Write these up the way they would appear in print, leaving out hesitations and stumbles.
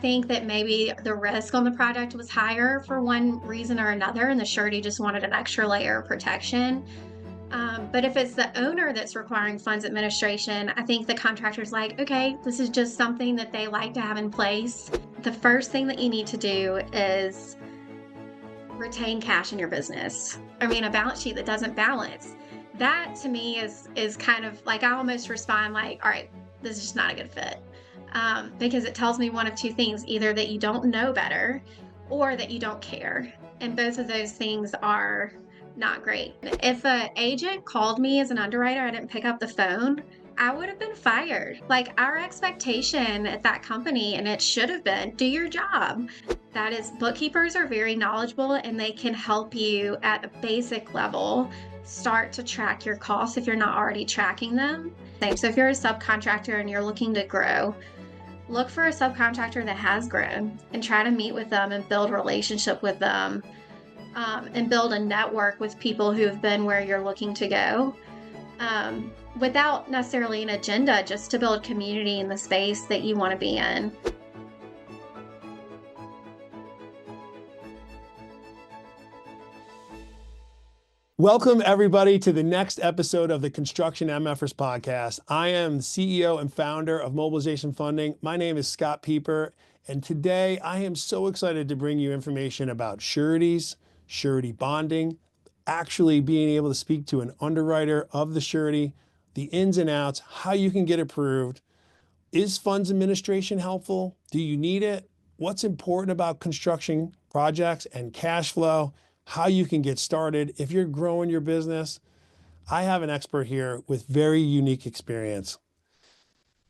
Think that maybe the risk on the product was higher for one reason or another, and the surety just wanted an extra layer of protection. But if it's the owner that's requiring funds administration, I think the contractor's like, okay, this is just something that they like to have in place. The first thing that you need to do is retain cash in your business. I mean, a balance sheet that doesn't balance. That to me is kind of like I almost respond like, all right, this is just not a good fit. Because it tells me one of two things, either that you don't know better or that you don't care. And both of those things are not great. If an agent called me as an underwriter, I didn't pick up the phone, I would have been fired. Like our expectation at that company, and it should have been, do your job. That is, bookkeepers are very knowledgeable and they can help you at a basic level start to track your costs if you're not already tracking them. So if you're a subcontractor and you're looking to grow, look for a subcontractor that has grown and try to meet with them and build relationship with them, and build a network with people who have been where you're looking to go, without necessarily an agenda, just to build community in the space that you want to be in. Welcome, everybody, to the next episode of the Construction MF'ers podcast. I am the CEO and founder of Mobilization Funding. My name is Scott Peper, and today I am so excited to bring you information about sureties, surety bonding, actually being able to speak to an underwriter of the surety, the ins and outs, how you can get approved. Is funds administration helpful? Do you need it? What's important about construction projects and cash flow? How you can get started if you're growing your business. I have an expert here with very unique experience.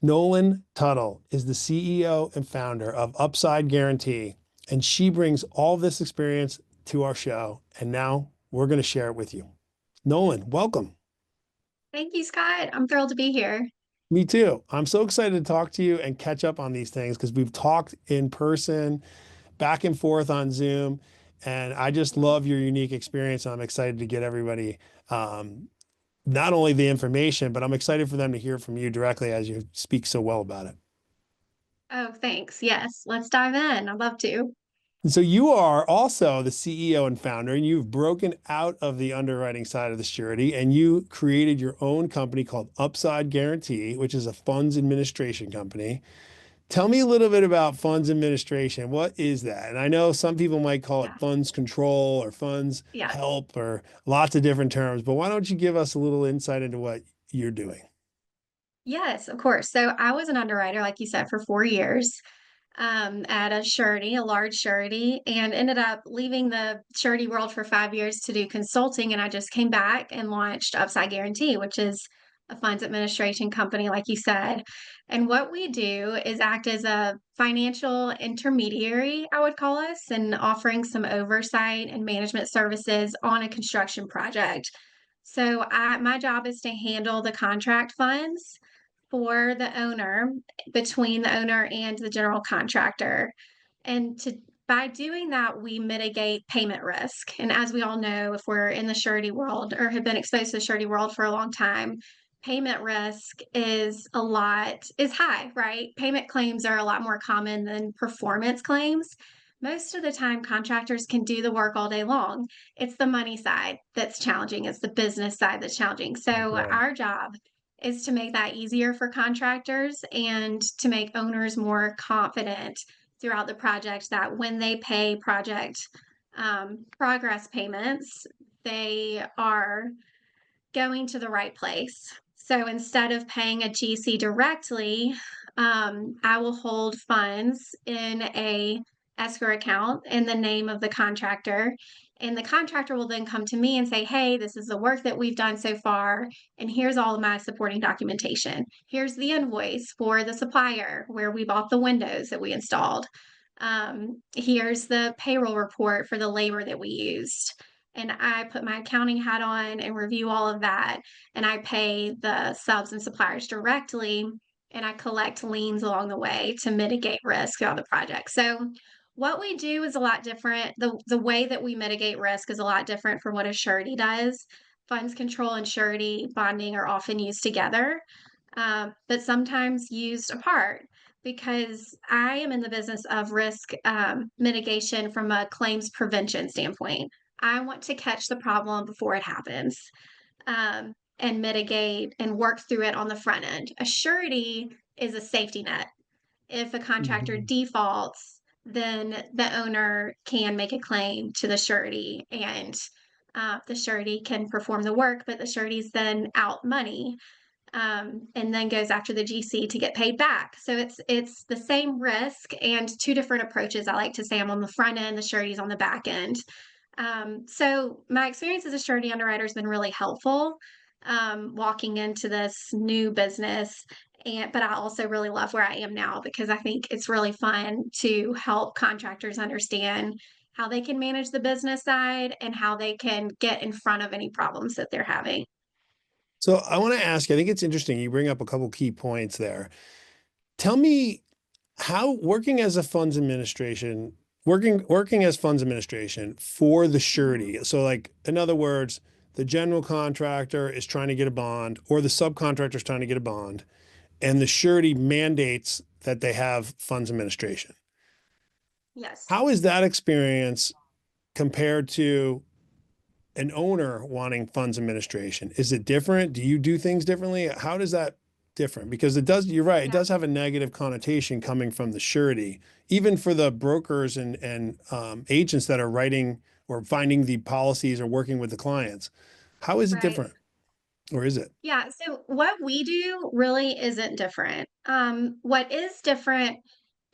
Nolen Tuttle is the CEO and founder of Upside Guarantee, and she brings all this experience to our show, and now we're going to share it with you. Nolen, welcome. Thank you, Scott. I'm thrilled to be here. Me too. I'm so excited to talk to you and catch up on these things because we've talked in person, back and forth on Zoom, and I just love your unique experience. I'm excited to get everybody not only the information, but I'm excited for them to hear from you directly as you speak so well about it. Oh, thanks. Yes, let's dive in. I'd love to. And so you are also the CEO and founder, and you've broken out of the underwriting side of the surety, and you created your own company called Upside Guarantee, which is a funds administration company. Tell me a little bit about funds administration. What is that? And I know some people might call it Yeah. funds control or funds Yeah. help or lots of different terms, but why don't you give us a little insight into what you're doing? Yes, of course. So I was an underwriter, like you said, for 4 years, at a surety, a large surety, and ended up leaving the surety world for 5 years to do consulting. And I just came back and launched Upside Guarantee, which is a funds administration company, like you said. And what we do is act as a financial intermediary, I would call us, and offering some oversight and management services on a construction project. So my job is to handle the contract funds for the owner, between the owner and the general contractor. And by doing that, we mitigate payment risk. And as we all know, if we're in the surety world or have been exposed to the surety world for a long time, payment risk is high, right? Payment claims are a lot more common than performance claims. Most of the time, contractors can do the work all day long. It's the money side that's challenging. It's the business side that's challenging. So Right. our job is to make that easier for contractors and to make owners more confident throughout the project that when they pay project progress payments, they are going to the right place. So instead of paying a GC directly, I will hold funds in a escrow account in the name of the contractor. And the contractor will then come to me and say, hey, this is the work that we've done so far. And here's all of my supporting documentation. Here's the invoice for the supplier where we bought the windows that we installed. Here's the payroll report for the labor that we used. And I put my accounting hat on and review all of that. And I pay the subs and suppliers directly. And I collect liens along the way to mitigate risk throughout the project. So what we do is a lot different. The way that we mitigate risk is a lot different from what a surety does. Funds control and surety bonding are often used together, but sometimes used apart because I am in the business of risk mitigation from a claims prevention standpoint. I want to catch the problem before it happens, and mitigate and work through it on the front end. A surety is a safety net. If a contractor Mhm. defaults, then the owner can make a claim to the surety, and the surety can perform the work, but the surety's then out money, and then goes after the GC to get paid back. So it's the same risk and two different approaches. I like to say I'm on the front end, the surety's on the back end. So my experience as a surety underwriter has been really helpful, walking into this new business. But I also really love where I am now because I think it's really fun to help contractors understand how they can manage the business side and how they can get in front of any problems that they're having. So I want to ask you, I think it's interesting. You bring up a couple key points there. Tell me how working as funds administration for the Mhm. surety. So like in other words, the general contractor is trying to get a bond or the subcontractor is trying to get a bond and the surety mandates that they have funds administration. Yes. How is that experience compared to an owner wanting funds administration? Is it different? Do you do things differently? How does that different? Because it does, you're right, it Yeah. does have a negative connotation coming from the surety, even for the brokers and agents that are writing or finding the policies or working with the clients. How is it Right. different? Or is it? Yeah, so what we do really isn't different. What is different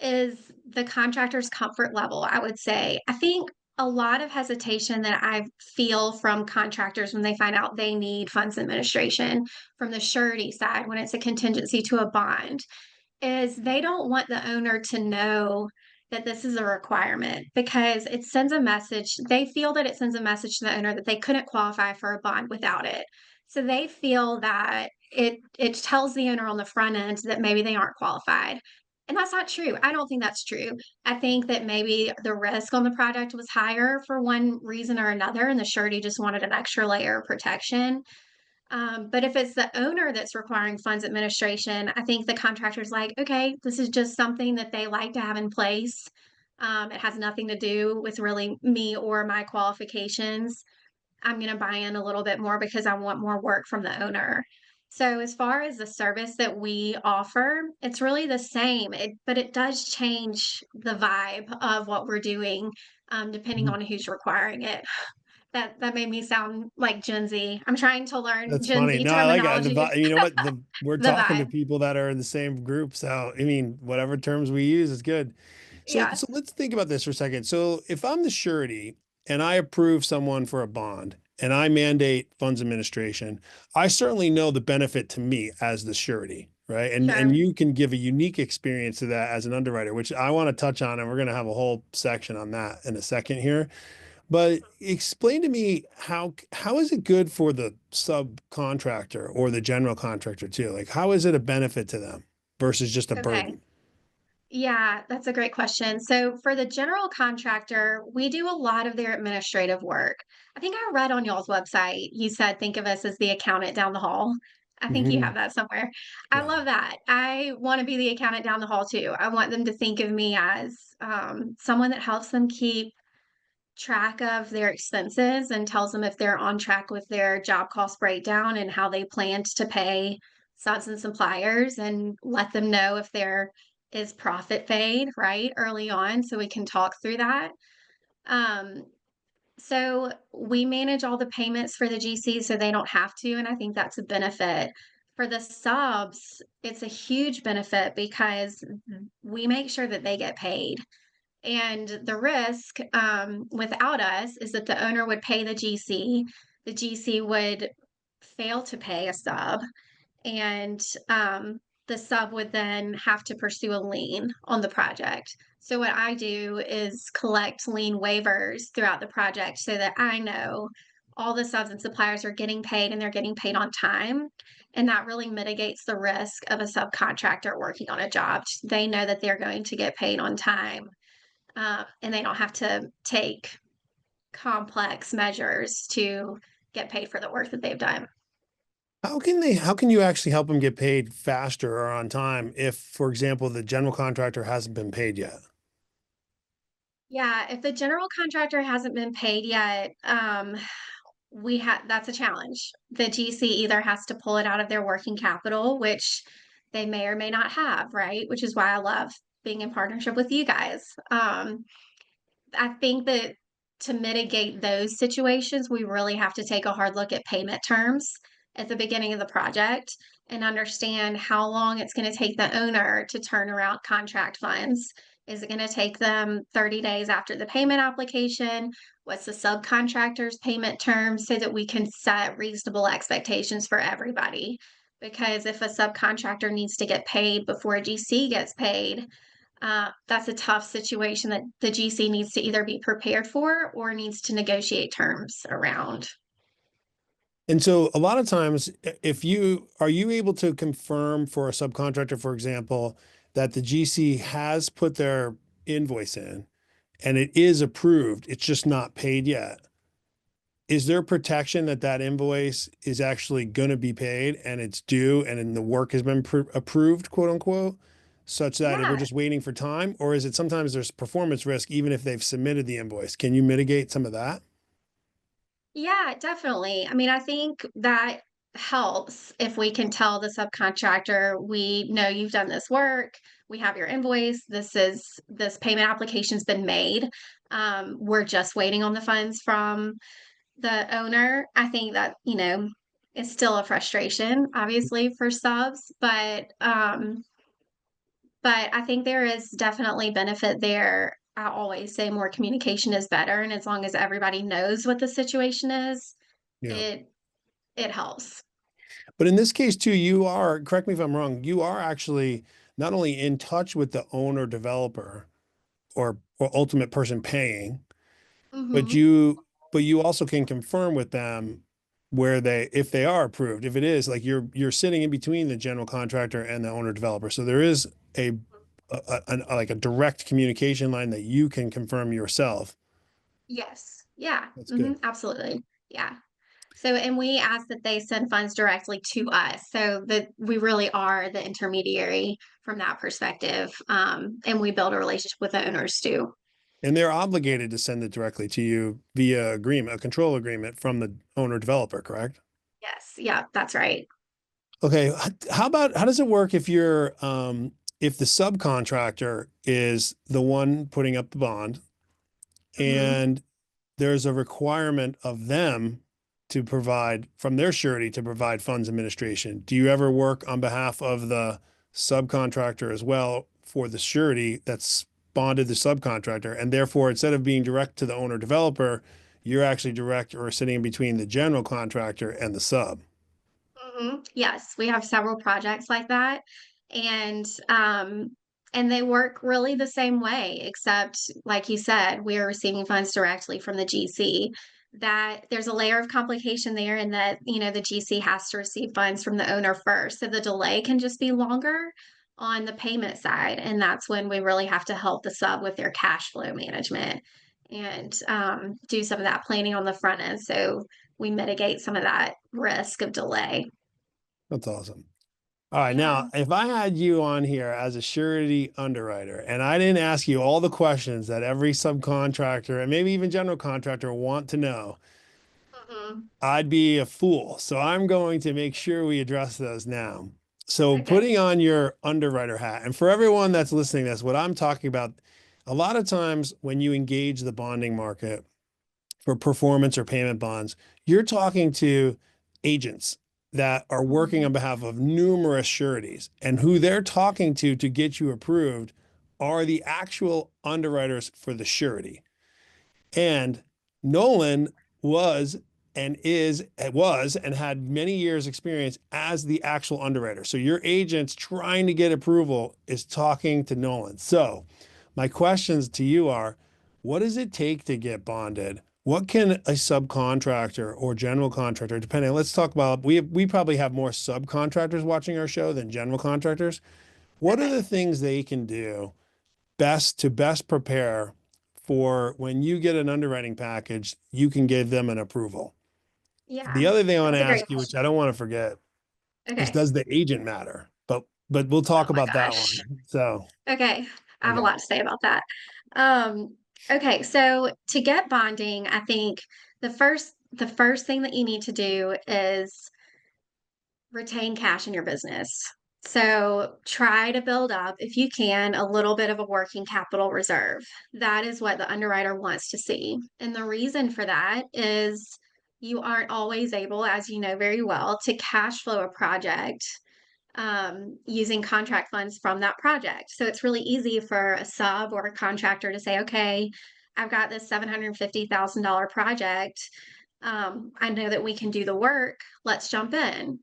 is the contractor's comfort level, I would say. I think a lot of hesitation that I feel from contractors when they find out they need funds administration from the surety side when it's a contingency to a bond is they don't want the owner to know that this is a requirement because it sends a message. They feel that it sends a message to the owner that they couldn't qualify for a bond without it. So they feel that it tells the owner on the front end that maybe they aren't qualified. And that's not true. I don't think that's true. I think that maybe the risk on the product was higher for one reason or another, and the surety just wanted an extra layer of protection. But if it's the owner that's requiring funds administration, I think the contractor's like, okay, this is just something that they like to have in place. It has nothing to do with really me or my qualifications. I'm going to buy in a little bit more because I want more work from the owner. So, as far as the service that we offer, it's really the same, but it does change the vibe of what we're doing, depending on who's requiring it. That made me sound like Gen Z. I'm trying to learn That's Gen funny. Z No, I like it. terminology. You know what? We're The talking to vibe. people that are in the same group. So, I mean, whatever terms we use is good. So, Yeah, so let's think about this for a second. So if I'm the surety and I approve someone for a bond and I mandate funds administration, I certainly know the benefit to me as the surety, right? And sure. you can give a unique experience to that as an underwriter, which I want to touch on, and we're going to have a whole section on that in a second here. But explain to me how is it good for the subcontractor or the general contractor too? Like how is it a benefit to them versus just a Okay. burden? Yeah, that's a great question. So, for the general contractor, we do a lot of their administrative work. I think I read on y'all's website, you said think of us as the accountant down the hall. I think you have Mhm. that somewhere. I Yeah. love that. I want to be the accountant down the hall too. I want them to think of me as someone that helps them keep track of their expenses and tells them if they're on track with their job cost breakdown and how they planned to pay subs and suppliers, and let them know if there is profit fade right early on so we can talk through that. Um, so we manage all the payments for the GC so they don't have to, and I think that's a benefit. For the subs, it's a huge benefit because we make sure that they get paid. And the risk, without us is that the owner would pay the GC. The GC would fail to pay a sub, and the sub would then have to pursue a lien on the project. So, what I do is collect lien waivers throughout the project so that I know all the subs and suppliers are getting paid and they're getting paid on time. And that really mitigates the risk of a subcontractor working on a job. They know that they're going to get paid on time, and they don't have to take complex measures to get paid for the work that they've done. How can you actually help them get paid faster or on time if, for example, the general contractor hasn't been paid yet? Yeah, if the general contractor hasn't been paid yet, we have that's a challenge. The GC either has to pull it out of their working capital, which they may or may not have, right? Which is why I love being in partnership with you guys. I think that to mitigate those situations, we really have to take a hard look at payment terms at the beginning of the project and understand how long it's going to take the owner to turn around contract funds. Is it going to take them 30 days after the payment application? What's the subcontractor's payment terms so that we can set reasonable expectations for everybody? Because if a subcontractor needs to get paid before a GC gets paid, that's a tough situation that the GC needs to either be prepared for or needs to negotiate terms around. And so a lot of times, if you are you able to confirm for a subcontractor, for example, that the GC has put their invoice in and it is approved, it's just not paid yet? Is there protection that that invoice is actually going to be paid and it's due and then the work has been approved, quote unquote, such that we're Yeah, just waiting for time? Or is it sometimes there's performance risk even if they've submitted the invoice? Can you mitigate some of that? yeah, definitely. I mean, I think that helps if we can tell the subcontractor, we know you've done this work, we have your invoice, this payment application's been made. We're just waiting on the funds from the owner. I think that, it's still a frustration, obviously, for subs, but I think there is definitely benefit there. I always say more communication is better, and as long as everybody knows what the situation is, Yeah. it it helps. But in this case too, you are, correct me if I'm wrong, you are actually not only in touch with the owner developer or ultimate person paying, but Hmm. you also can confirm with them where they if they are approved. If it is like you're sitting in between the general contractor and the owner developer. So there is like a direct communication line that you can confirm yourself. Yes. Yeah. That's good. Absolutely. Yeah. So, and we ask that they send funds directly to us so that we really are the intermediary from that perspective. And we build a relationship with the owners too. And they're obligated to send it directly to you via agreement, a control agreement from the owner developer, correct? Yes. Yeah, that's right. Okay, how does it work if the subcontractor is the one putting up the bond Hmm. and there's a requirement of them to provide from their surety to provide funds administration? Do you ever work on behalf of the subcontractor as well for the surety that's bonded the subcontractor? And therefore, instead of being direct to the owner developer, you're actually direct or sitting in between the general contractor and the sub. Yes, we have several projects like that, and and they work really the same way, except like you said, we are receiving funds directly from the GC. That there's a layer of complication there, in that the GC has to receive funds from the owner first, so the delay can just be longer on the payment side, and that's when we really have to help the sub with their cash flow management and do some of that planning on the front end, so we mitigate some of that risk of delay. That's awesome. All right. Now, Yeah. if I had you on here as a surety underwriter and I didn't ask you all the questions that every subcontractor and maybe even general contractor want to know, Mhm. I'd be a fool. So I'm going to make sure we address those now. So Okay. putting on your underwriter hat, and for everyone that's listening to this, what I'm talking about, a lot of times when you engage the bonding market for performance or payment bonds, you're talking to agents that are working Mhm. on behalf of numerous sureties, and who they're talking to get you approved are the actual underwriters for the surety. And Nolen was was and had many years experience as the actual underwriter. So your agent's trying to get approval is talking to Nolen. So my questions to you are, what does it take to get bonded? What can a subcontractor or general contractor, depending, let's talk about, we probably have more subcontractors watching our show than general contractors. What are Okay. the things they can do best prepare for when you get an underwriting package, you can give them an approval? The Yeah. other thing I want to That's a great ask you, which question. I don't want to forget, is, Okay. does the agent matter? But we'll Oh talk my about that gosh. one. So, Okay. I have a okay. lot to say about that. Okay, so to get bonding, I think the first thing that you need to do is retain cash in your business. So try to build up, if you can, a little bit of a working capital reserve. That is what the underwriter wants to see. And the reason for that is you aren't always able, as you know very well, to cash flow a project using contract funds from that project. So it's really easy for a sub or a contractor to say, okay, I've got this $750,000 project. I know that we can do the work. Let's jump in.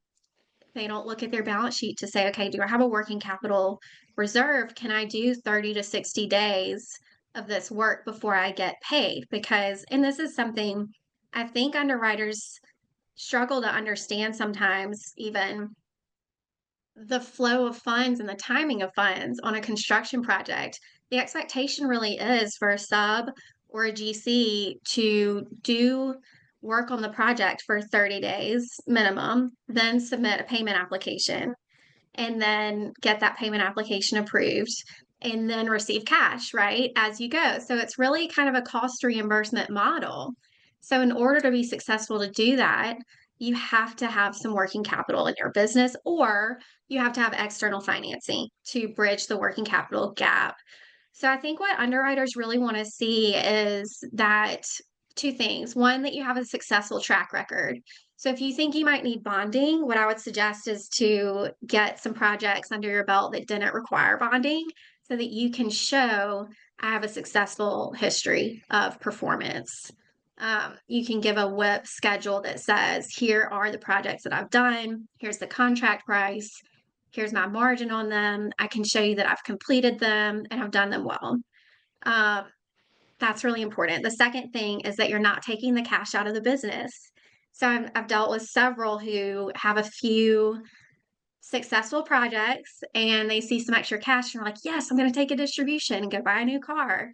They don't look at their balance sheet to say, okay, do I have a working capital reserve? Can I do 30 to 60 days of this work before I get paid? Because, and this is something I think underwriters struggle to understand sometimes, even the flow of funds and the timing of funds on a construction project. The expectation really is for a sub or a GC to do work on the project for 30 days minimum, then submit a payment application, and then get that payment application approved, and then receive cash, right, as you go. So it's really kind of a cost reimbursement model. So in order to be successful to do that, you have to have some working capital in your business, or you have to have external financing to bridge the working capital gap. So I think what underwriters really want to see is that two things. One, that you have a successful track record. So if you think you might need bonding, what I would suggest is to get some projects under your belt that didn't require bonding so that you can show I have a successful history of performance. You can give a WIP schedule that says, here are the projects that I've done, here's the contract price, here's my margin on them. I can show you that I've completed them and have done them well. Um, that's really important. The second thing is that you're not taking the cash out of the business. So I've dealt with several who have a few successful projects and they see some extra cash and are like, yes, I'm going to take a distribution and go buy a new car.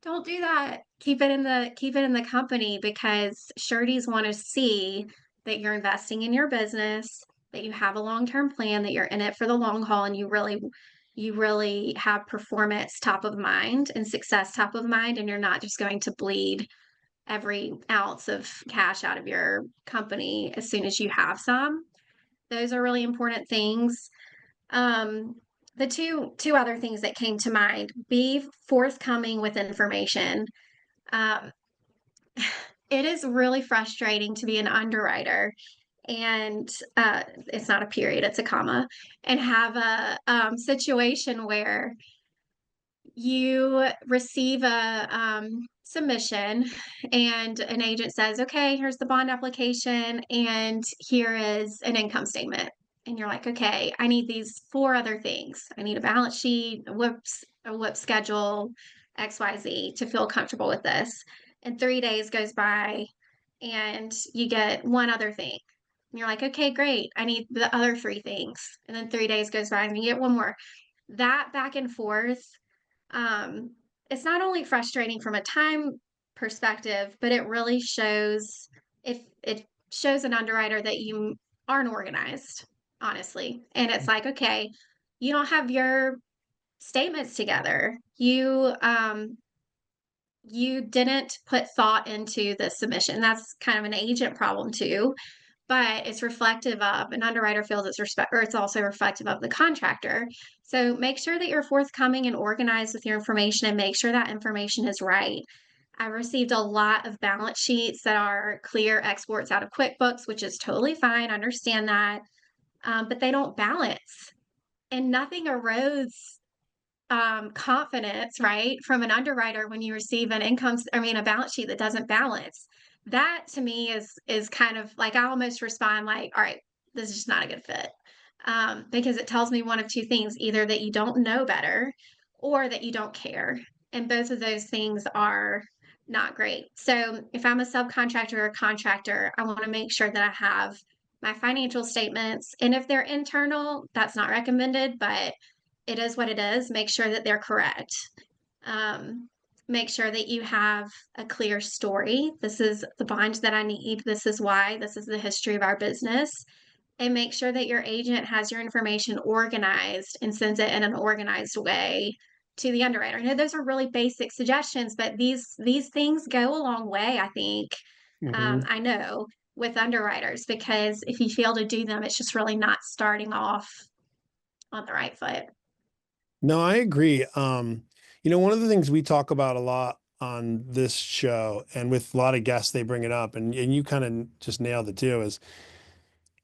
Don't do that. Keep it in the company, because sureties want to see that you're investing in your business, that you have a long-term plan, that you're in it for the long haul, and you really have performance top of mind and success top of mind, and you're not just going to bleed every ounce of cash out of your company as soon as you have some. Those are really important things. Um, the two other things that came to mind: be forthcoming with information. Um, it is really frustrating to be an underwriter, and it's not a period, it's a comma, and have a situation where you receive a submission and an agent says, okay, here's the bond application and here is an income statement. And you're like, okay, I need these four other things. I need a balance sheet, a WIP schedule, XYZ to feel comfortable with this. And 3 days goes by and you get one other thing. And you're like, okay, great. I need the other three things. And then 3 days goes by and you get one more. That back and forth, um, it's not only frustrating from a time perspective, but it really shows, if it shows an underwriter that you aren't organized, honestly. And it's like, okay, you don't have your statements together. You didn't put thought into the submission. That's kind of an agent problem too, but it's reflective of an underwriter feels it's also reflective of the contractor. So make sure that you're forthcoming and organized with your information and make sure that information is right. I received a lot of balance sheets that are clear exports out of QuickBooks, which is totally fine. I understand that. But they don't balance, and nothing erodes confidence, right, from an underwriter when you receive a balance sheet that doesn't balance. That to me is kind of like, I almost respond like, all right, this is just not a good fit. Because it tells me one of two things: either that you don't know better or that you don't care. And both of those things are not great. So if I'm a subcontractor or a contractor, I want to make sure that I have my financial statements. And if they're internal, that's not recommended, but it is what it is. Make sure that they're correct. Um, Make sure that you have a clear story. This is the bond that I need. This is why. This is the history of our business. and make sure that your agent has your information organized and sends it in an organized way to the underwriter. I know those are really basic suggestions, but these things go a long way, I think. Mhm. I know with underwriters, because if you fail to do them, it's just really not starting off on the right foot. No, I agree. One of the things we talk about a lot on this show and with a lot of guests, they bring it up, and you kind of just nailed it too, is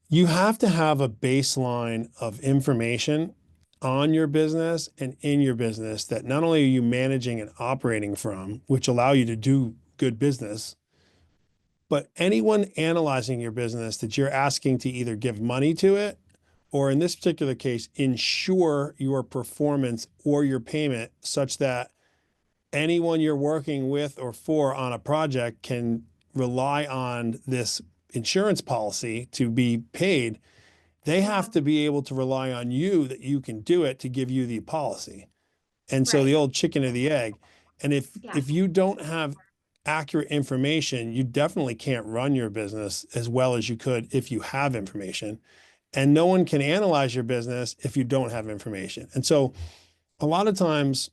you have to have a baseline of information on your business and in your business that not only are you managing and operating from, which allow you to do good business, but anyone analyzing your business that you're asking to either give money to it or in this particular case, ensure your performance or your payment such that anyone you're working with or for on a project can rely on this insurance policy to be paid. They Yeah, have to be able to rely on you that you can do it to give you the policy. And so the right. old chicken or the egg. And if Yeah, if you don't have accurate information, you definitely can't run your business as well as you could if you have information. And no one can analyze your business if you don't have information. And so a lot of times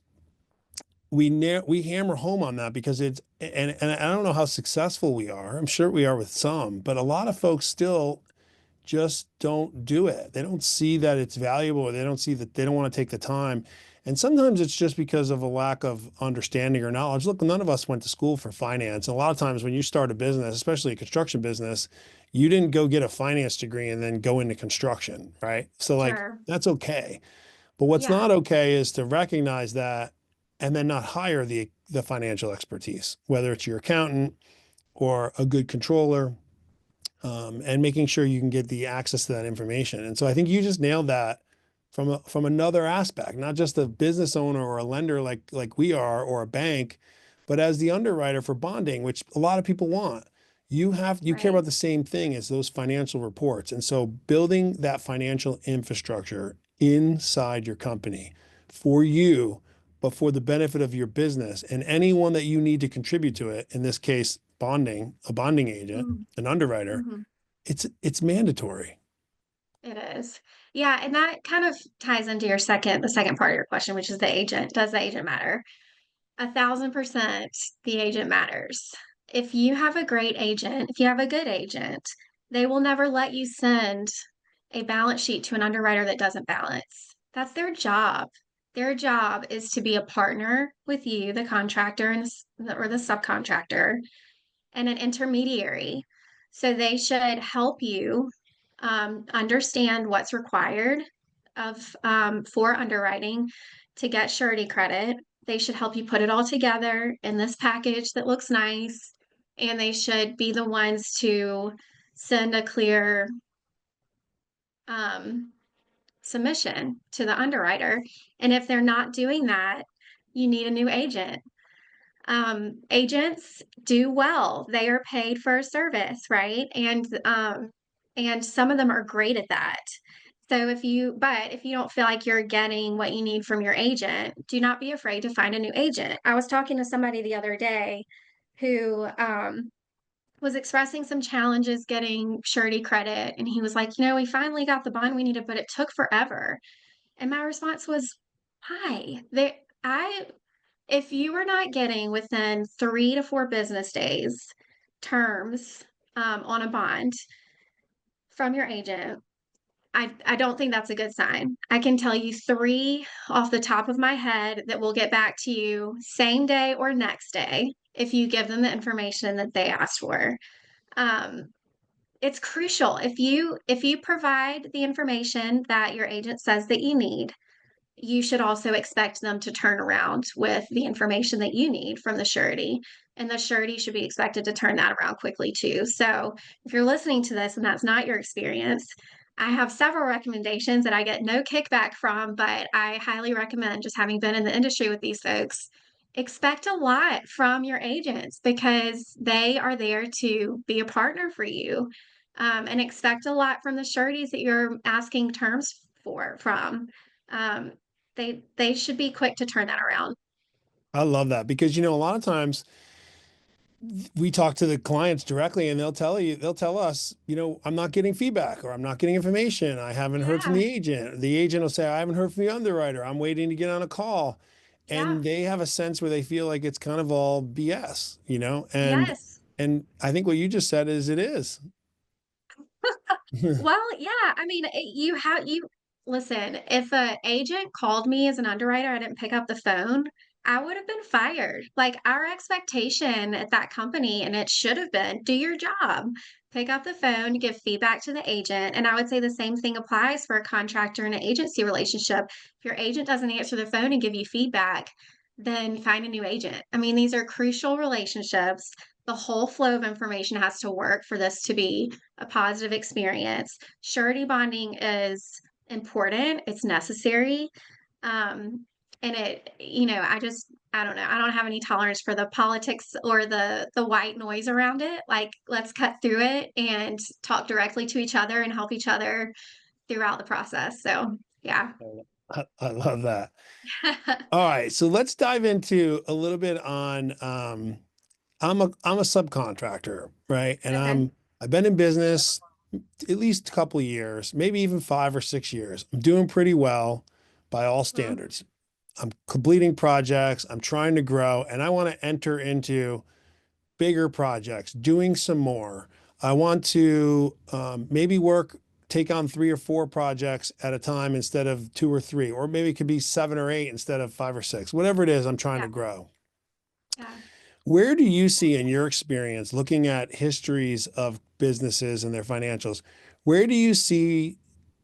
we hammer home on that because it's and I don't know how successful we are. I'm sure we are with some, but a lot of folks still just don't do it. They don't see that it's valuable, or they don't see that they don't want to take the time. And sometimes it's just because of a lack of understanding or knowledge. Look, none of us went to school for finance. And a lot of times when you start a business, especially a construction business, you didn't go get a finance degree and then go into construction, right? So like sure. that's okay. But what's Yeah, not okay is to recognize that and then not hire the financial expertise, whether it's your accountant or a good controller, and making sure you can get the access to that information. And so I think you just nailed that from another aspect, not just a business owner or a lender like we are or a bank, but as the underwriter for bonding, which a lot of people want. You care right. about the same thing as those financial reports. And so building that financial infrastructure inside your company for you, but for the benefit of your business and anyone that you need to contribute to it, in this case, bonding, a bonding agent, Mm-hmm. an underwriter, Mm-hmm. it's mandatory. It is. Yeah, and that kind of ties into the second part of your question, which is the agent. Does the agent matter? 1,000% the agent matters. If you have a great agent, if you have a good agent, they will never let you send a balance sheet to an underwriter that doesn't balance. That's their job. Their job is to be a partner with you, the contractor and or the subcontractor, and an intermediary. So they should help you understand what's required of for underwriting to get surety credit. They should help you put it all together in this package that looks nice, and they should be the ones to send a clear um, submission to the underwriter. And if they're not doing that, you need a new agent. Agents do well. They are paid for a service, right? And some of them are great at that. So if you don't feel like you're getting what you need from your agent, do not be afraid to find a new agent. I was talking to somebody the other day who was expressing some challenges getting surety credit, and he was like, we finally got the bond we needed, but it took forever. And my response was, "Why? I if you are not getting within 3 to 4 business days terms on a bond from your agent, I don't think that's a good sign. I can tell you three off the top of my head that will get back to you same day or next day if you give them the information that they asked for. Um, it's crucial. If you provide the information that your agent says that you need, you should also expect them to turn around with the information that you need from the surety. And the surety should be expected to turn that around quickly too. So if you're listening to this and that's not your experience, I have several recommendations that I get no kickback from, but I highly recommend, just having been in the industry with these folks, expect a lot from your agents because they are there to be a partner for you. And expect a lot from the sureties that you're asking terms from. Um, they should be quick to turn that around. I love that because a lot of times we talk to the clients directly and they'll tell us, I'm not getting feedback or I'm not getting information. I haven't heard from Yeah. the agent. The agent will say, I haven't heard from the underwriter. I'm waiting to get on a call. Yeah. And they have a sense where they feel like it's kind of all BS, Yes. and I think what you just said is it is. Well, yeah. I mean, you listen, if a agent called me as an underwriter, I didn't pick up the phone, I would have been fired. Like our expectation at that company, and it should have been, do your job. Pick up the phone, give feedback to the agent. And I would say the same thing applies for a contractor and an agency relationship. If your agent doesn't answer the phone and give you feedback, then find a new agent. I mean, these are crucial relationships. The whole flow of information has to work for this to be a positive experience. Surety bonding is important, it's necessary. Um, and I don't know, I don't have any tolerance for the politics or the white noise around it. Like, let's cut through it and talk directly to each other and help each other throughout the process. So, yeah. I love that. All right, so let's dive into a little bit on I'm a subcontractor, right? And Okay. I've been in business at least a couple of years, maybe even 5 or 6 years. I'm doing pretty well by all Mhm. standards. I'm completing projects, I'm trying to grow, and I want to enter into bigger projects, doing some more. I want to maybe take on 3 or 4 projects at a time instead of 2 or 3, or maybe it could be 7 or 8 instead of 5 or 6, whatever it is, I'm trying Yeah. to grow. Yeah. Where do you see in your experience looking at histories of businesses and their financials, where do you see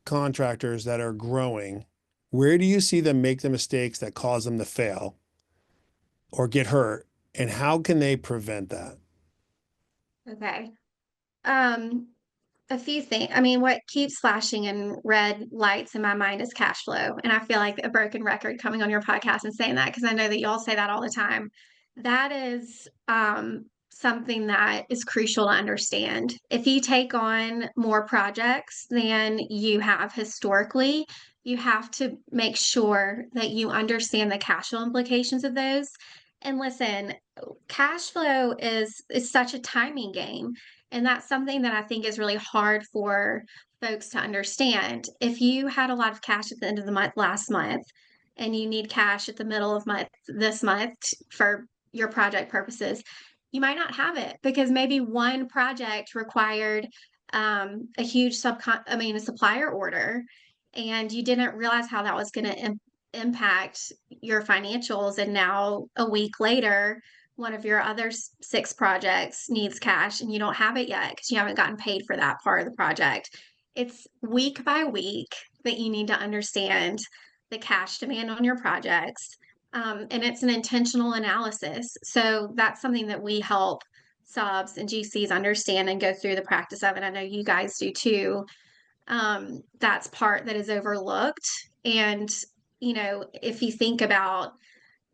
contractors that are growing? Where do you see them make the mistakes that cause them to fail or get hurt? And how can they prevent that? Okay. Um, A few things. I mean, what keeps flashing in red lights in my mind is cash flow. And I feel like a broken record coming on your podcast and saying that because I know that y'all say that all the time. That is something that is crucial to understand. If you take on more projects than you have historically, you have to make sure that you understand the cash flow implications of those. And listen, cash flow is such a timing game, and that's something that I think is really hard for folks to understand. If you had a lot of cash at the end of the month last month and you need cash at the middle of month this month for your project purposes, you might not have it because maybe one project required a huge a supplier order, and you didn't realize how that was going to impact your financials. And now a week later, one of your other 6 projects needs cash and you don't have it yet because you haven't gotten paid for that part of the project. It's week by week that you need to understand the cash demand on your projects. And it's an intentional analysis. So that's something that we help subs and GCs understand and go through the practice of. And I know you guys do too. That's part that is overlooked. And, if you think about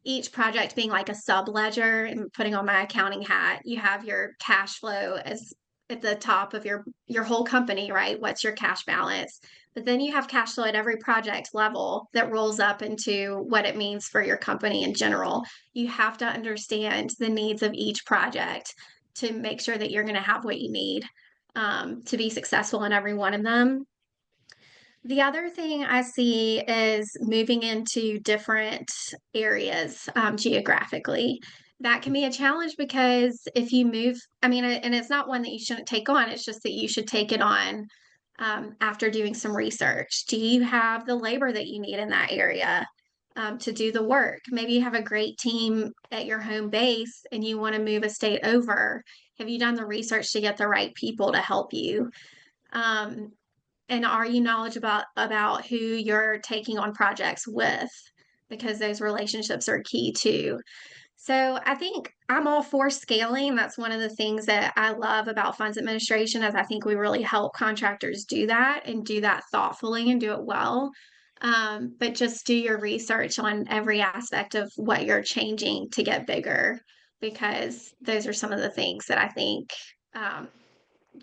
each project being like a sub ledger and putting on my accounting hat, you have your cash flow as at the top of your whole company, right? What's your cash balance? But then you have cash flow at every project level that rolls up into what it means for your company in general. You have to understand the needs of each project to make sure that you're going to have what you need to be successful in every one of them. The other thing I see is moving into different areas geographically. That can be a challenge because if you move, I mean, and it's not one that you shouldn't take on, it's just that you should take it on after doing some research. Do you have the labor that you need in that area to do the work? Maybe you have a great team at your home base and you want to move a state over. Have you done the research to get the right people to help you? Um, and are you knowledgeable about who you're taking on projects with? Because those relationships are key too. So I think I'm all for scaling. That's one of the things that I love about funds administration, is I think we really help contractors do that and do that thoughtfully and do it well. But just do your research on every aspect of what you're changing to get bigger, because those are some of the things that I think um,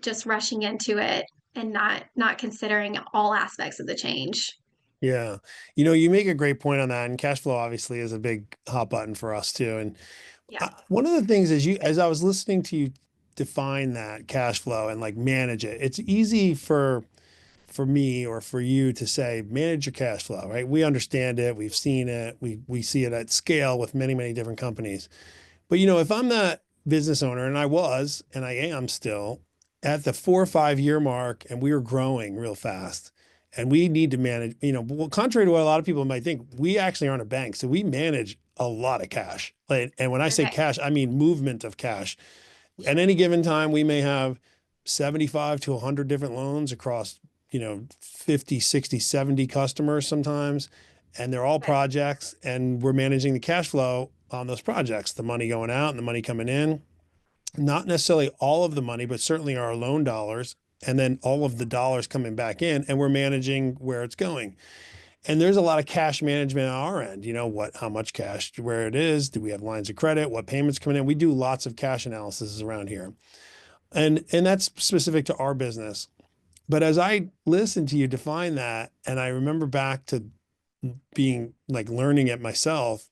just rushing into it and not considering all aspects of the change. Yeah. You make a great point on that. And cash flow obviously is a big hot button for us too. And Yeah. One of the things is as I was listening to you define that cash flow and like manage it, it's easy for me or for you to say, manage your cash flow, right? We understand it. We've seen it. We see it at scale with many, many different companies. But if I'm that business owner, and I was, and I am still at the 4 or 5 year mark, and we are growing real fast, and we need to manage, well, contrary to what a lot of people might think, we actually aren't a bank. So we manage a lot of cash. Like, and when I say Okay. cash, I mean movement of cash. At Sure. any given time, we may have 75 to 100 different loans across, 50, 60, 70 customers sometimes. And they're all Okay. projects, and we're managing the cash flow on those projects, the money going out and the money coming in. Not necessarily all of the money, but certainly our loan dollars, and then all of the dollars coming back in, and we're managing where it's going. And there's a lot of cash management on our end. How much cash, where it is, do we have lines of credit, what payments coming in? We do lots of cash analysis around here. And that's specific to our business. But as I listen to you define that, and I remember back to being like learning it myself,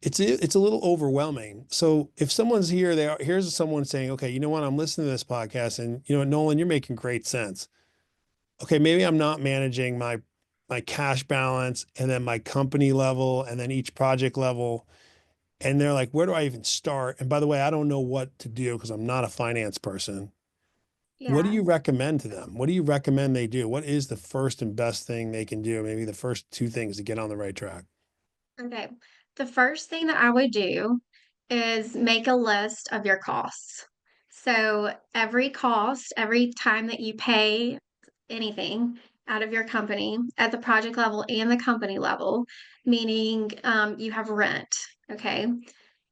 it's a little overwhelming. So if someone's here, here's someone saying, okay, you know what, I'm listening to this podcast, and Nolen, you're making great sense. Okay, maybe I'm not managing my cash balance and then my company level and then each project level. And they're like, where do I even start? And by the way, I don't know what to do because I'm not a finance person. What do Yeah. you recommend to them? What do you recommend they do? What is the first and best thing they can do? Maybe the first two things to get on the right track. Okay. The first thing that I would do is make a list of your costs. So every cost, every time that you pay anything out of your company at the project level and the company level, meaning you have rent, okay?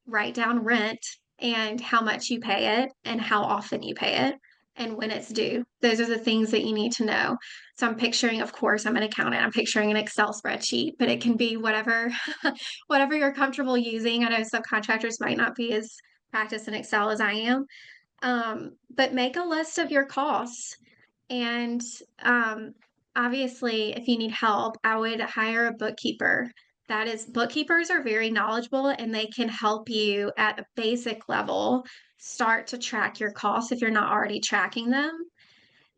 Write down rent and how much you pay it and how often you pay it and when it's due. Those are the things that you need to know. So I'm picturing, of course, I'm an accountant. I'm picturing an Excel spreadsheet, but it can be whatever whatever you're comfortable using. I know subcontractors might not be as practiced in Excel as I am. But make a list of your costs and obviously, if you need help, I would hire a bookkeeper. That is, bookkeepers are very knowledgeable and they can help you at a basic level start to track your costs if you're not already tracking them.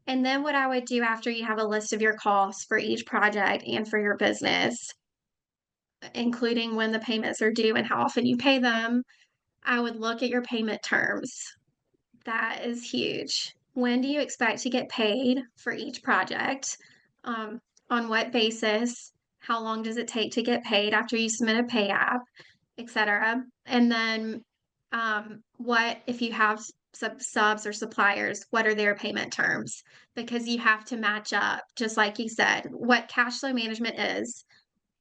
And then, what I would do after you have a list of your costs for each project and for your business, including when the payments are due and how often you pay them, I would look at your payment terms. That is huge. When do you expect to get paid for each project? Um, on what basis? How long does it take to get paid after you submit a pay app, etc.? And then, what if you have subs or suppliers? What are their payment terms? Because you have to match up, just like you said, what cash flow management is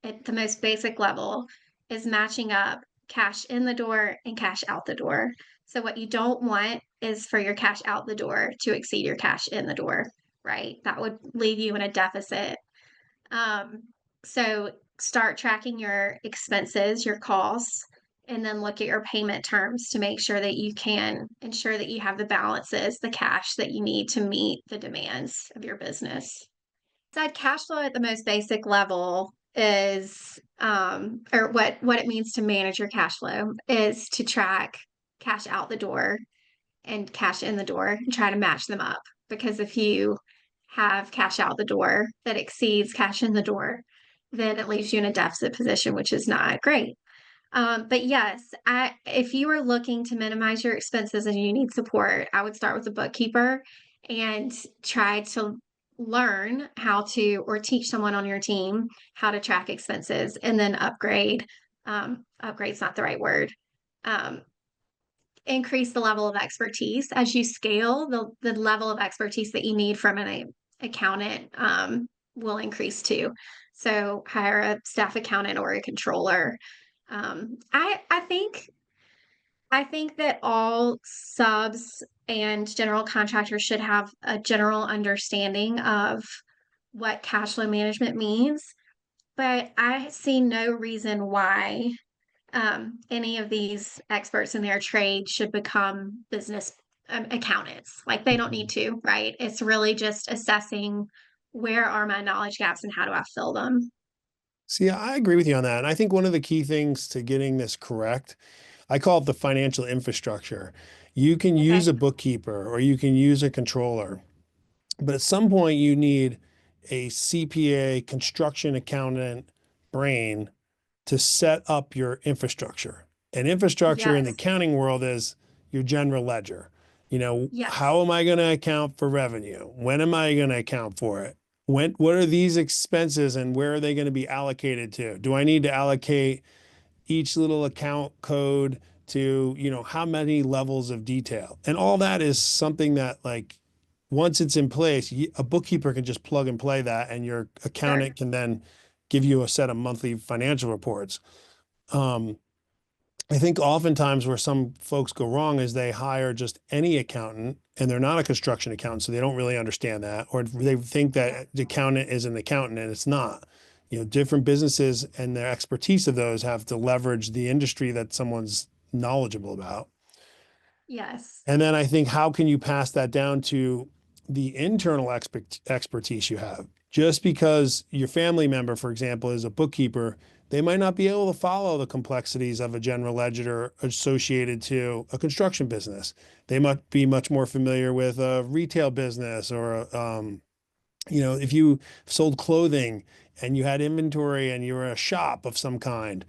at the most basic level is matching up cash in the door and cash out the door. So what you don't want is for your cash out the door to exceed your cash in the door, right? That would leave you in a deficit. Um, so start tracking your expenses, your costs, and then look at your payment terms to make sure that you can ensure that you have the balances, the cash that you need to meet the demands of your business. Said cash flow at the most basic level is or what it means to manage your cash flow is to track cash out the door and cash in the door and try to match them up, because if you have cash out the door that exceeds cash in the door, then it leaves you in a deficit position, which is not great. But yes, if you are looking to minimize your expenses and you need support, I would start with a bookkeeper and try to learn how to, or teach someone on your team how to track expenses, and then upgrade. Upgrade's not the right word. Um, Increase the level of expertise as you scale. The level of expertise that you need from an accountant will increase too. So hire a staff accountant or a controller. I think that all subs and general contractors should have a general understanding of what cash flow management means, but I see no reason why any of these experts in their trade should become business accountants. Like they don't need to, right? It's really just assessing where are my knowledge gaps and how do I fill them. See, I agree with you on that. And I think one of the key things to getting this correct, I call it the financial infrastructure. You can use Okay. a bookkeeper or you can use a controller, but at some point you need a CPA, construction accountant brain to set up your infrastructure. And infrastructure in the Yes. accounting world is your general ledger. You know, how Yes. am I going to account for revenue? When am I going to account for it? What are these expenses and where are they going to be allocated to? Do I need to allocate each little account code to, how many levels of detail? And all that is something that, like, once it's in place, a bookkeeper can just plug and play that, and your Sure. accountant can then give you a set of monthly financial reports. Um, I think oftentimes where some folks go wrong is they hire just any accountant and they're not a construction accountant, so they don't really understand that, or they think Yeah. that the accountant is an accountant and it's not. Different businesses and their expertise of those have to leverage the industry that someone's knowledgeable about. Yes. And then I think, how can you pass that down to the internal expertise you have? Just because your family member, for example, is a bookkeeper, they might not be able to follow the complexities of a general ledger associated to a construction business. They might be much more familiar with a retail business, or, if you sold clothing and you had inventory and you were a shop of some kind,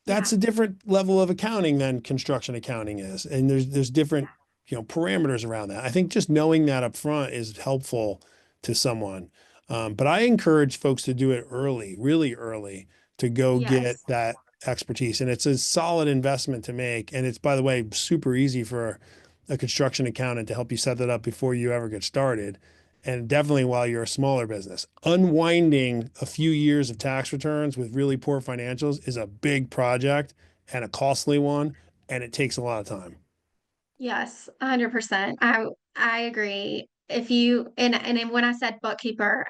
that's Yeah. a different level of accounting than construction accounting is. And there's different, parameters around that. I think just knowing that up front is helpful to someone. But I encourage folks to do it early, really early, to go get Yes. that expertise. And it's a solid investment to make. And it's, by the way, super easy for a construction accountant to help you set that up before you ever get started. And definitely while you're a smaller business. Unwinding a few years of tax returns with really poor financials is a big project and a costly one, and it takes a lot of time. Yes, 100%. I agree. If you and then when I said bookkeeper,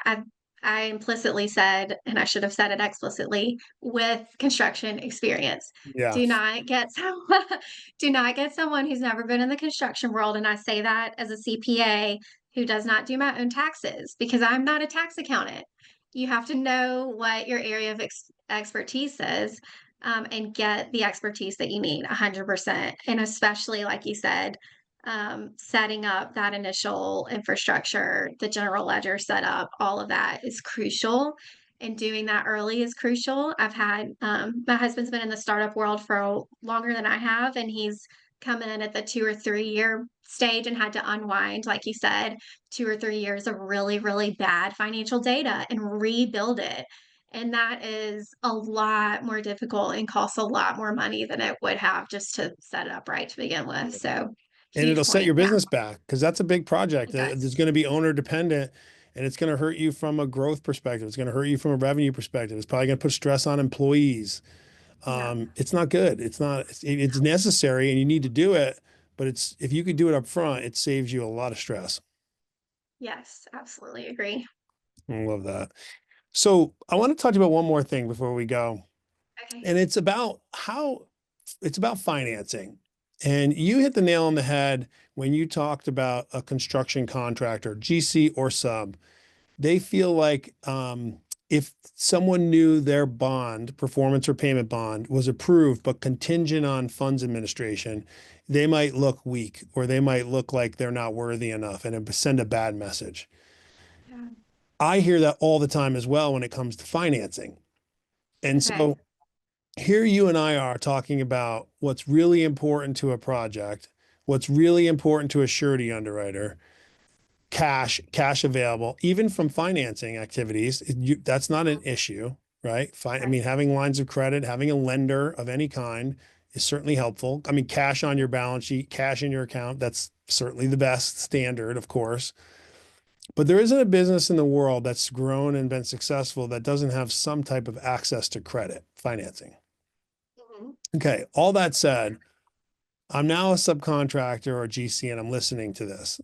I implicitly said, and I should have said it explicitly, with construction experience. Yeah. Do not get someone, do not get someone who's never been in the construction world. And I say that as a CPA who does not do my own taxes because I'm not a tax accountant. You have to know what your area of expertise is, and get the expertise that you need 100%. And especially, like you said, setting up that initial infrastructure, the general ledger setup, all of that is crucial. And doing that early is crucial. My husband's been in the startup world for longer than I have, and he's come in at the 2 or 3 year stage and had to unwind, like you said, 2 or 3 years of really, really bad financial data and rebuild it. And that is a lot more difficult and costs a lot more money than it would have just to set it up right to begin with. So, And huge it'll set point. your Yeah, business back because that's a big project. it does. There's going to be owner dependent, and it's going to hurt you from a growth perspective. It's going to hurt you from a revenue perspective. It's probably going to put stress on employees. Yeah. It's not good. It's necessary and you need to do it, but if you could do it up front, it saves you a lot of stress. Yes, absolutely agree. I love that. So I want to talk about one more thing before we go, Okay. and it's about financing. And you hit the nail on the head when you talked about a construction contractor, GC or sub. They feel like, if someone knew their bond, performance or payment bond, was approved but contingent on funds administration, they might look weak or they might look like they're not worthy enough and it send a bad message. Yeah. I hear that all the time as well when it comes to financing. And Okay. so here you and I are talking about what's really important to a project, what's really important to a surety underwriter, cash available, even from financing activities. That's not an issue, right? Fine. I Right. mean, having lines of credit, having a lender of any kind is certainly helpful. I mean, cash on your balance sheet, cash in your account, that's certainly the best standard, of course. But there isn't a business in the world that's grown and been successful that doesn't have some type of access to credit financing. Mhm. Okay. All that said, I'm now a subcontractor or GC and I'm listening to this.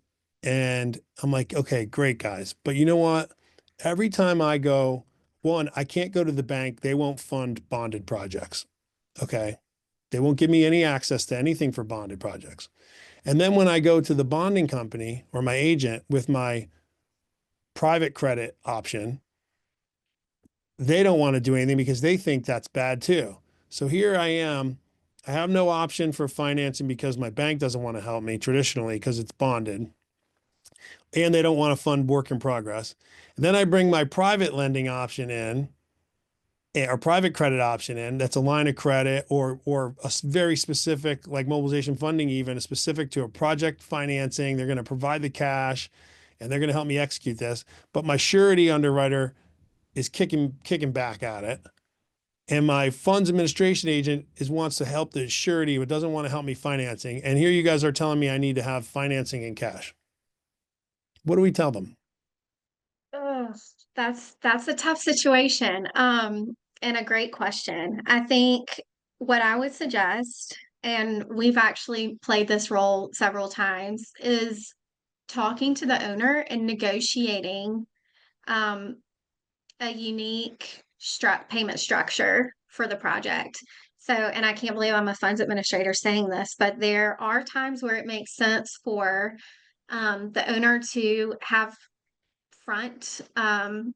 And I'm like, okay, great guys. But you know what? Every time I go, one, I can't go to the bank. They won't fund bonded projects. Okay. They won't give me any access to anything for bonded projects. And then when I go to the bonding company or my agent with my private credit option, they don't want to do anything because they think that's bad too. So here I am. I have no option for financing because my bank doesn't want to help me traditionally because it's bonded and they don't want to fund work in progress. And then I bring my private lending option in or private credit option in. That's a line of credit or a very specific like mobilization funding, even specific to a project financing. They're going to provide the cash and they're going to help me execute this. But my surety underwriter is kicking back at it. And my funds administration agent wants to help the surety, but doesn't want to help me financing. And here you guys are telling me I need to have financing in cash. What do we tell them? Ugh, that's a tough situation. And a great question. I think what I would suggest, and we've actually played this role several times, is talking to the owner and negotiating um, a unique payment structure for the project. So, and I can't believe I'm a funds administrator saying this, but there are times where it makes sense for the owner to have front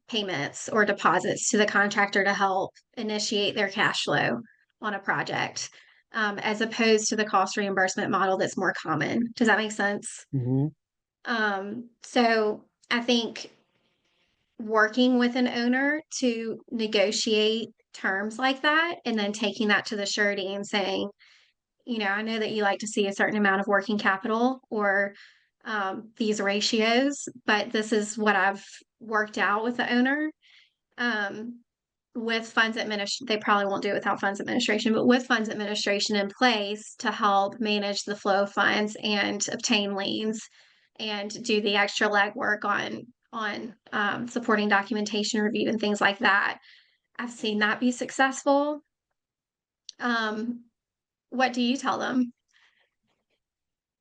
payments or deposits to the contractor to help initiate their cash flow on a project, as opposed to the cost reimbursement model that's more common. Does that make sense? Mm-hmm. So I think working with an owner to negotiate terms like that and then taking that to the surety and saying, I know that you like to see a certain amount of working capital or these ratios, but this is what I've worked out with the owner. Um, with funds administration, they probably won't do it without funds administration, but with funds administration in place to help manage the flow of funds and obtain liens and do the extra legwork on supporting documentation review and things like that. I've seen that be successful. Um, what do you tell them?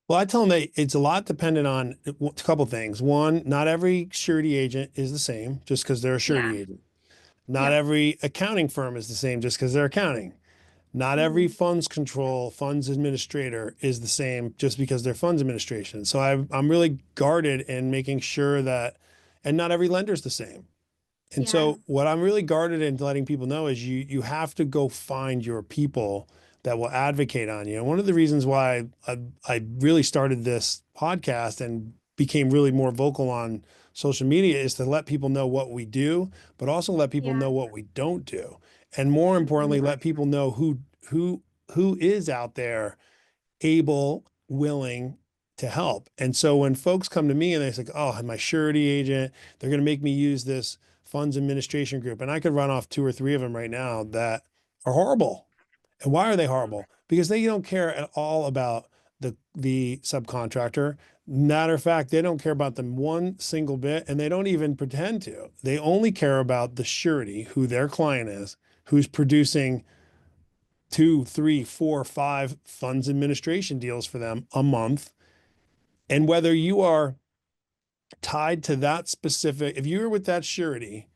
Well, I tell them that it's a lot dependent on a couple things. One, not every surety agent is the same just because they're a surety Yeah. agent. Not Yep. every accounting firm is the same just because they're accounting. Not every Hmm. funds administrator is the same just because they're funds administration. So I'm really guarded in making sure that, and not every lender is the same. And Yeah. so what I'm really guarded in letting people know is you have to go find your people that will advocate on you. And one of the reasons why I really started this podcast and became really more vocal on social media is to let people know what we do, but also let people Yeah. know what we don't do. And more importantly, Mhm. let people know who who is out there able, willing to help. And so when folks come to me and they say, "Oh, I'm my surety agent, they're going to make me use this funds administration group," and I could run off two or three of them right now that are horrible. And why are they horrible? Because they don't care at all about the subcontractor. Matter of fact, they don't care about them one single bit, and they don't even pretend to. They only care about the surety, who their client is, who's producing two, three, four, five funds administration deals for them a month. And whether you are tied to that specific, if you're with that surety,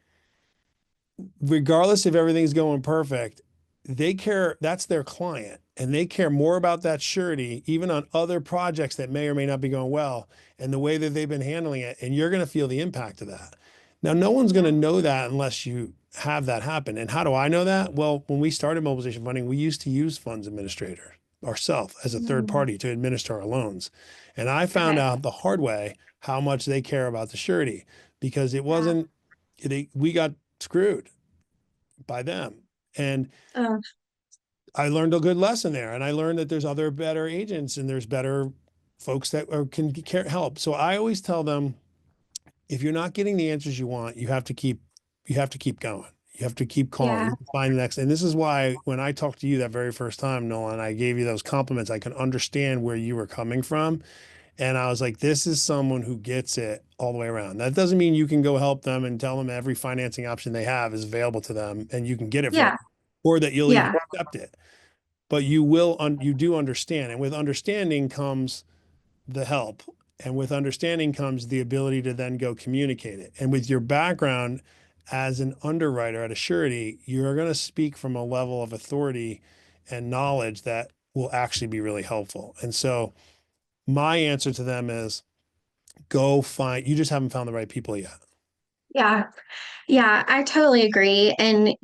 regardless if everything's going perfect, they care, that's their client. And they care more about that surety, even on other projects that may or may not be going well, and the way that they've been handling it. And you're going to feel the impact of that. Now, no one's going to Yeah. know that unless you have that happen. And how do I know that? Well, when we started mobilization funding, we used to use funds administrator ourselves as a third Mm. party to administer our loans. And I found Okay. out the hard way how much they care about the surety because it Yeah. wasn't, we got screwed by them. And Oh, I learned a good lesson there. And I learned that there's other better agents and there's better folks that can help. So I always tell them, if you're not getting the answers you want, you have to keep going. You have to keep calling. You yeah. have to find the next. And this is why when I talked to you that very first time, Nolan, I gave you those compliments. I can understand where you were coming from. And I was like, this is someone who gets it all the way around. That doesn't mean you can go help them and tell them every financing option they have is available to them and you can get it for them Yeah. or that you'll even Yeah. accept it. But you do understand. And with understanding comes the help. And with understanding comes the ability to then go communicate it. And with your background as an underwriter at a surety, you're going to speak from a level of authority and knowledge that will actually be really helpful. And so my answer to them is go find, you just haven't found the right people yet. Yeah. Yeah. I totally agree. And,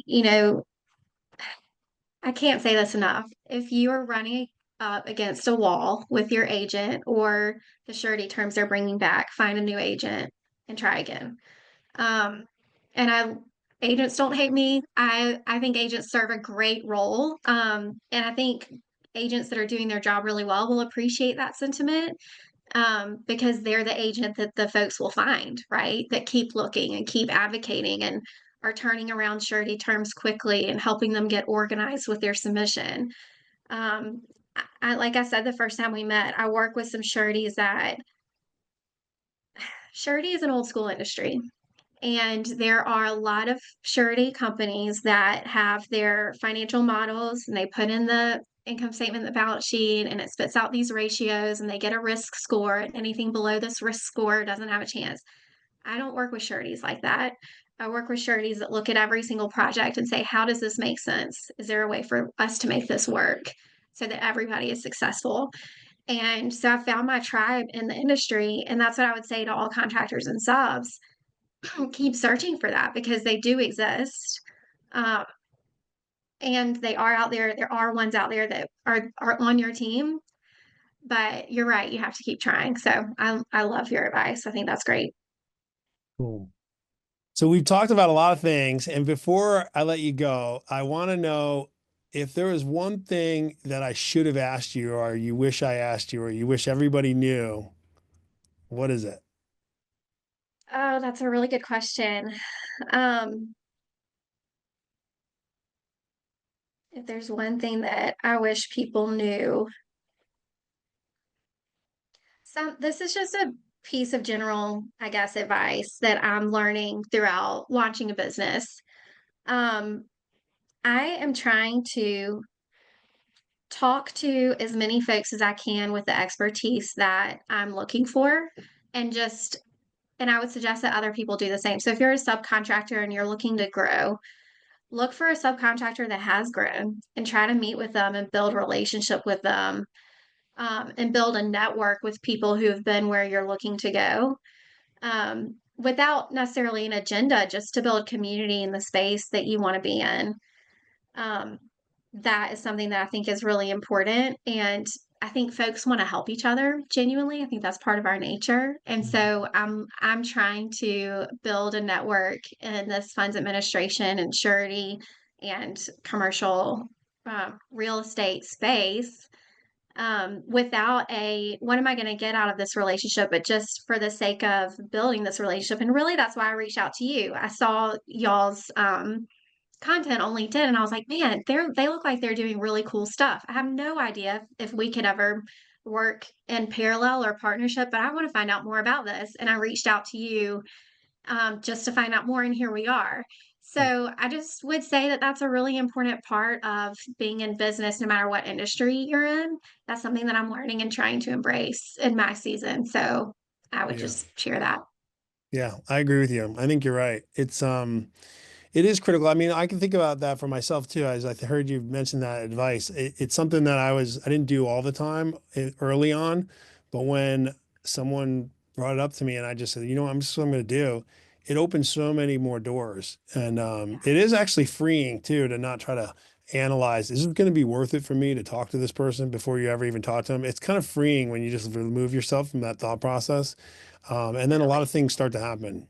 I can't say this enough. if you are running up against a wall with your agent or the surety terms they're bringing back, find a new agent and try again. Um, and agents don't hate me. I think agents serve a great role. And I think agents that are doing their job really well will appreciate that sentiment, because they're the agent that the folks will find, right? That keep looking and keep advocating and are turning around surety terms quickly and helping them get organized with their submission. Um, like I said, the first time we met, I work with some sureties that surety is an old school industry. And there are a lot of surety companies that have their financial models and they put in the income statement, the balance sheet, and it spits out these ratios and they get a risk score. And anything below this risk score doesn't have a chance. I don't work with sureties like that. I work with sureties that look at every single project and say, how does this make sense? Is there a way for us to make this work so that everybody is successful? And so I found my tribe in the industry. And that's what I would say to all contractors and subs: keep searching for that because they do exist. Um, and they are out there. There are ones out there that are on your team, but you're right. You have to keep trying. So I love your advice. I think that's great. Cool. So we've talked about a lot of things, and before I let you go, I want to know if there was one thing that I should have asked you, or you wish I asked you, or you wish everybody knew. What is it? Oh, that's a really good question. Um, if there's one thing that I wish people knew, this is just a piece of general, I guess, advice that I'm learning throughout launching a business. Um, I am trying to talk to as many folks as I can with the expertise that I'm looking for, and just and I would suggest that other people do the same. So if you're a subcontractor and you're looking to grow, look for a subcontractor that has grown and try to meet with them and build relationship with them, and build a network with people who have been where you're looking to go, without necessarily an agenda, just to build community in the space that you want to be in. Um, that is something that I think is really important. And I think folks want to help each other genuinely. I think that's part of our nature. And so I'm trying to build a network in this funds administration and surety and commercial real estate space, without a what am I going to get out of this relationship, but just for the sake of building this relationship. And really, that's why I reached out to you. I saw y'all's content on LinkedIn and I was like, man, they look like they're doing really cool stuff. I have no idea if we could ever work in parallel or partnership, but I want to find out more about this. And I reached out to you, just to find out more, and here we are. So I just would say that that's a really important part of being in business, no matter what industry you're in. That's something that I'm learning and trying to embrace in my season. So I would Yeah. just share that. Yeah, I agree with you. I think you're right. It is critical. I mean, I can think about that for myself too. As I heard you mention that advice, it's something that I didn't do all the time early on, but when someone brought it up to me and I just said, you know, I'm just what I'm going to do, it opened so many more doors. And it is actually freeing too to not try to analyze, is it going to be worth it for me to talk to this person before you ever even talk to them? It's kind of freeing when you just remove yourself from that thought process. And then a lot Definitely. of things start to happen.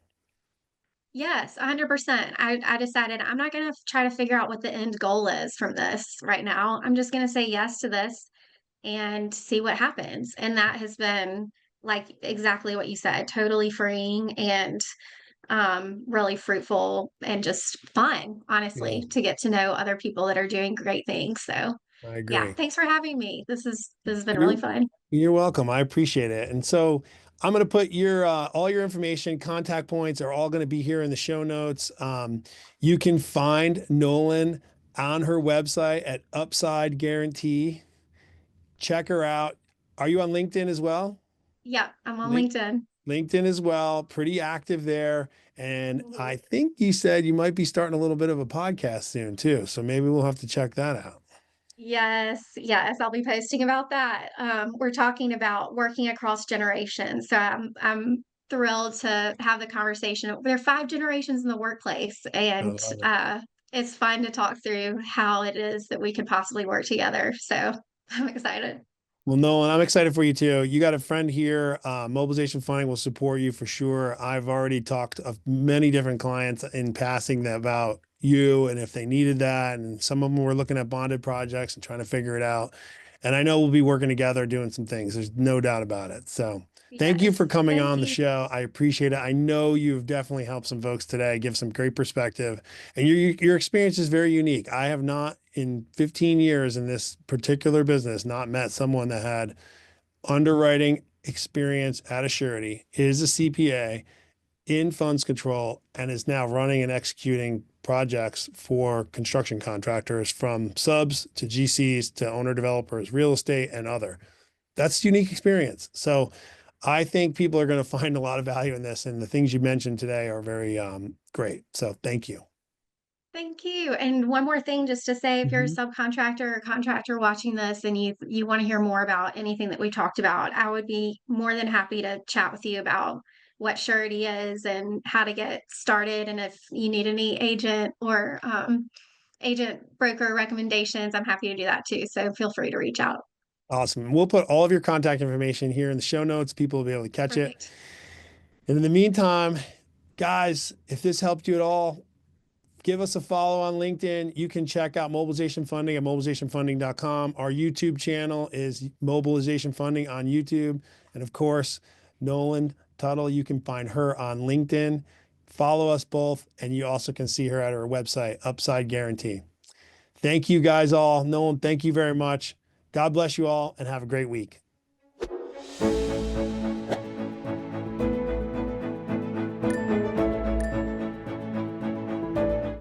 Yes, 100%. I decided I'm not going to try to figure out what the end goal is from this right now. I'm just going to say yes to this and see what happens. And that has been, like, exactly what you said, totally freeing and really fruitful and just fun, Yeah, honestly, to get to know other people that are doing great things. So, I yeah, agree. thanks for having me. This has been really You're fun. you're welcome. I appreciate it. And so I'm going to put your all your information, contact points are all going to be here in the show notes. You can find Nolen on her website at Upside Guarantee. Check her out. Are you on LinkedIn as well? Yeah, I'm on Link, LinkedIn. LinkedIn as well. Pretty active there. And I think you said you might be starting a little bit of a podcast soon too. So maybe we'll have to check that out. Yes, yes, I'll be posting about that. We're talking about working across generations. So I'm thrilled to have the conversation. There are 5 generations in the workplace, I and love it. it's fun to talk through how it is that we could possibly work together. So I'm excited. Well, Nolan, I'm excited for you too. You got a friend here. Mobilization Funding will support you for sure. I've already talked of many different clients in passing about you and if they needed that. And some of them were looking at bonded projects and trying to figure it out. And I know we'll be working together doing some things. There's no doubt about it. So thank you Yes. for coming Thank on the you. show. I appreciate it. I know you've definitely helped some folks today, give some great perspective, and your experience is very unique. I have not in 15 years in this particular business not met someone that had underwriting experience at a surety, is a CPA in funds control, and is now running and executing projects for construction contractors from subs to GCs to owner developers, real estate, and other. That's unique experience. So I think people are going to find a lot of value in this, and the things you mentioned today are very great. So thank you. Thank you. And one more thing, just to say, if you're a Mhm. subcontractor or contractor watching this and you want to hear more about anything that we talked about, I would be more than happy to chat with you about what surety is and how to get started. And if you need any agent or agent broker recommendations, I'm happy to do that too. So feel free to reach out. Awesome. We'll put all of your contact information here in the show notes. People will be able to catch it. Perfect. And in the meantime, guys, if this helped you at all, give us a follow on LinkedIn. You can check out Mobilization Funding at mobilizationfunding.com. Our YouTube channel is Mobilization Funding on YouTube. And of course, Nolen Tuttle, you can find her on LinkedIn. Follow us both, and you also can see her at her website, Upside Guarantee. Thank you guys all. Nolen, thank you very much. God bless you all and have a great week.